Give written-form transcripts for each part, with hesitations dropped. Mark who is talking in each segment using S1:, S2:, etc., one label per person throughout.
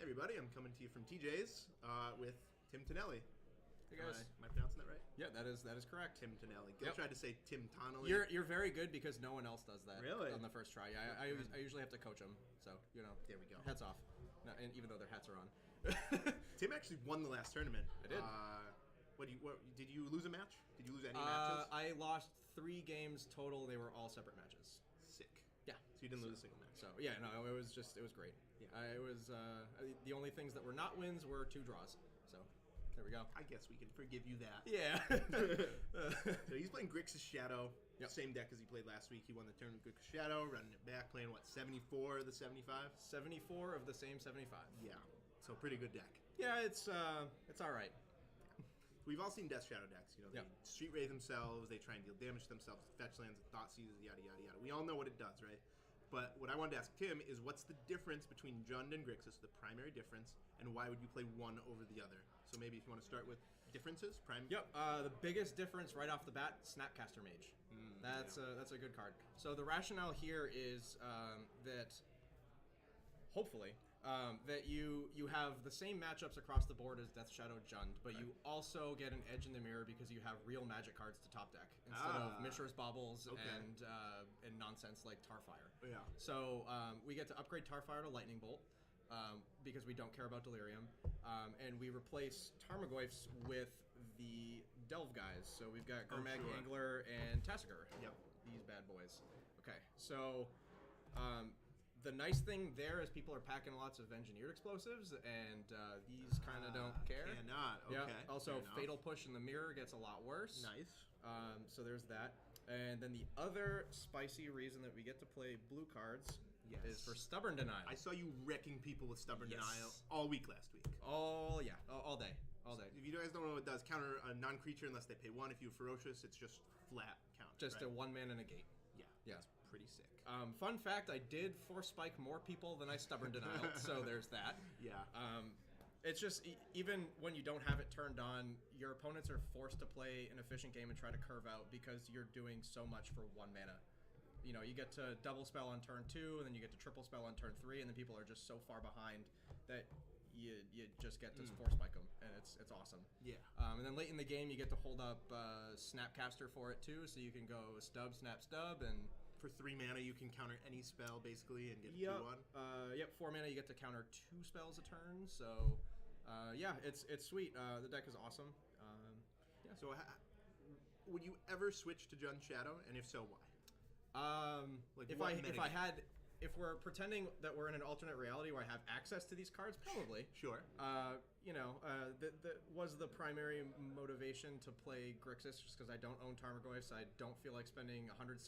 S1: everybody, I'm coming to you from TJ's with Tim Tonelli.
S2: Hey guys.
S1: Am I pronouncing that right?
S2: Yeah, that is correct.
S1: Tim Tonelli. Gil tried to say Tim Tonelli.
S2: You're very good because no one else does that.
S1: Really?
S2: On the first try. Yeah, I usually have to coach them. So
S1: There we go.
S2: Hats off. No, and even though their hats are on.
S1: Tim actually won the last tournament.
S2: I did.
S1: What did you lose a match? Did you lose any matches?
S2: I lost 3 games total. They were all separate matches.
S1: Sick.
S2: Yeah.
S1: So you didn't lose a single match.
S2: So yeah, no, it was great.
S1: Yeah.
S2: It was the only things that were not wins were 2 draws. So there we go.
S1: I guess we can forgive you that.
S2: Yeah.
S1: So he's playing Grixis Shadow.
S2: Yep.
S1: Same deck as he played last week. He won the tournament with Grixis Shadow, running it back, playing what, 74 of the 75?
S2: 74 of the same 75.
S1: Yeah. So pretty good deck.
S2: Yeah, it's all right.
S1: We've all seen Death Shadow decks. They
S2: Yep.
S1: street raid themselves, they try and deal damage to themselves, fetch lands, thought seizes, yada, yada, yada. We all know what it does, right? But what I wanted to ask Tim is what's the difference between Jund and Grixis, the primary difference, and why would you play one over the other? So maybe if you want to start with differences,
S2: Yep. The biggest difference right off the bat, Snapcaster Mage. That's a good card. So the rationale here is that hopefully that you have the same matchups across the board as Death Shadow Jund, but you also get an edge in the mirror because you have real magic cards to top deck instead of Mishra's Baubles and nonsense like Tarfire.
S1: Yeah.
S2: So we get to upgrade Tarfire to Lightning Bolt because we don't care about Delirium, and we replace Tarmogoyfs with the Delve guys. So we've got Gurmag,
S1: sure.
S2: Angler, and Tassiger.
S1: Yep.
S2: These bad boys. Okay, so the nice thing there is people are packing lots of engineered explosives, and these kind of don't care.
S1: Cannot. Okay.
S2: Yeah. Also,
S1: fair enough.
S2: Fatal Push in the mirror gets a lot worse.
S1: Nice.
S2: So there's that. And then the other spicy reason that we get to play blue cards is for Stubborn Denial.
S1: I saw you wrecking people with Stubborn
S2: Yes.
S1: Denial all week last week.
S2: Oh, yeah. All day. All day.
S1: If you guys don't know what it does, counter a non-creature unless they pay 1. If you're ferocious, it's just flat counter.
S2: Just
S1: right?
S2: a 1-man and a gate.
S1: Yeah.
S2: Yeah.
S1: That's pretty sick.
S2: Fun fact, I did Force Spike more people than I Stubborn Denial, so there's that.
S1: Yeah.
S2: It's just, even when you don't have it turned on, your opponents are forced to play an efficient game and try to curve out because you're doing so much for 1 mana. You get to double spell on turn 2, and then you get to triple spell on turn 3, and then people are just so far behind that you just get to Force Spike them, and it's awesome.
S1: Yeah.
S2: And then late in the game, you get to hold up Snapcaster for it too, so you can go stub, snap, stub, and
S1: For 3 mana, you can counter any spell basically and get a 2/1.
S2: Yep, 4 mana, you get to counter 2 spells a turn. So, yeah, it's sweet. The deck is awesome. Yeah.
S1: So, would you ever switch to Jund Shadow, and if so, why? Like
S2: If we're pretending that we're in an alternate reality where I have access to these cards, probably.
S1: Sure.
S2: That was the primary motivation to play Grixis, just because I don't own Tarmogoyfs. I don't feel like spending $160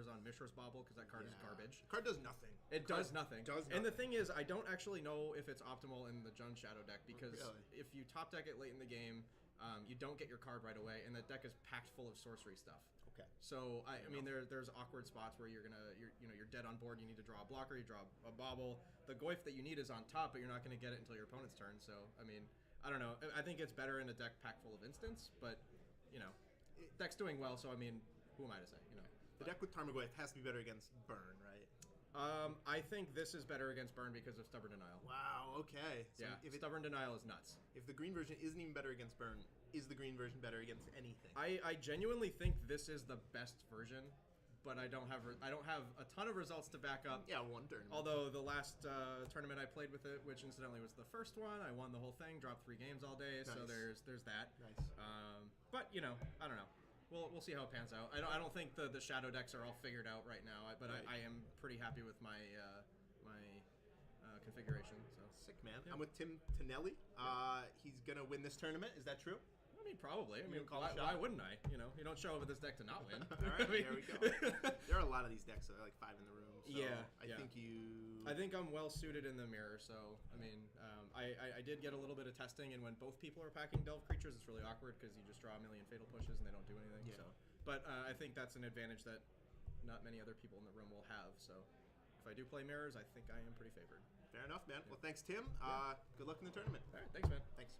S2: on Mishra's Bauble because that card is garbage.
S1: The card does nothing.
S2: It does nothing.
S1: Does nothing.
S2: And the thing is, I don't actually know if it's optimal in the Jund Shadow deck because
S1: Really?
S2: if you top deck it late in the game, you don't get your card right away, and that deck is packed full of sorcery stuff.
S1: Okay.
S2: So I mean, there's awkward spots where you're dead on board. You need to draw a blocker. You draw a bauble. The Goyf that you need is on top, but you're not going to get it until your opponent's turn. So I mean, I don't know. I think it's better in a deck packed full of instants, but deck's doing well. So I mean, who am I to say?
S1: The deck with Tarmogoyf has to be better against Burn, right?
S2: I think this is better against Burn because of Stubborn Denial.
S1: Wow. Okay. So
S2: Yeah, Stubborn Denial is nuts.
S1: If the green version isn't even better against Burn, is the green version better against anything?
S2: I genuinely think this is the best version, but I don't have a ton of results to back up.
S1: Yeah, one tournament.
S2: Although the last tournament I played with it, which incidentally was the first one, I won the whole thing, dropped 3 games all day. So
S1: Nice.
S2: there's that.
S1: Nice.
S2: But I don't know. We'll see how it pans out. I don't think the shadow decks are all figured out right now, but
S1: Right.
S2: I am pretty happy with my configuration. So
S1: Sick, man.
S2: Yeah.
S1: I'm with Tim Tonelli. He's going to win this tournament. Is that true?
S2: I mean, probably. I mean,
S1: call a shot?
S2: why wouldn't I? You don't show up with this deck to not win.
S1: All right, there we go. There are a lot of these decks that are like 5 in the room. So
S2: Yeah,
S1: I
S2: yeah.
S1: think
S2: I'm well suited in the mirror, so I mean, I did get a little bit of testing, and when both people are packing Delve creatures, it's really awkward because you just draw a million Fatal Pushes and they don't do anything.
S1: Yeah.
S2: So, but I think that's an advantage that not many other people in the room will have. So, if I do play mirrors, I think I am pretty favored.
S1: Fair enough, man. Well, thanks, Tim. Good luck in the tournament.
S2: All right, thanks, man.
S1: Thanks.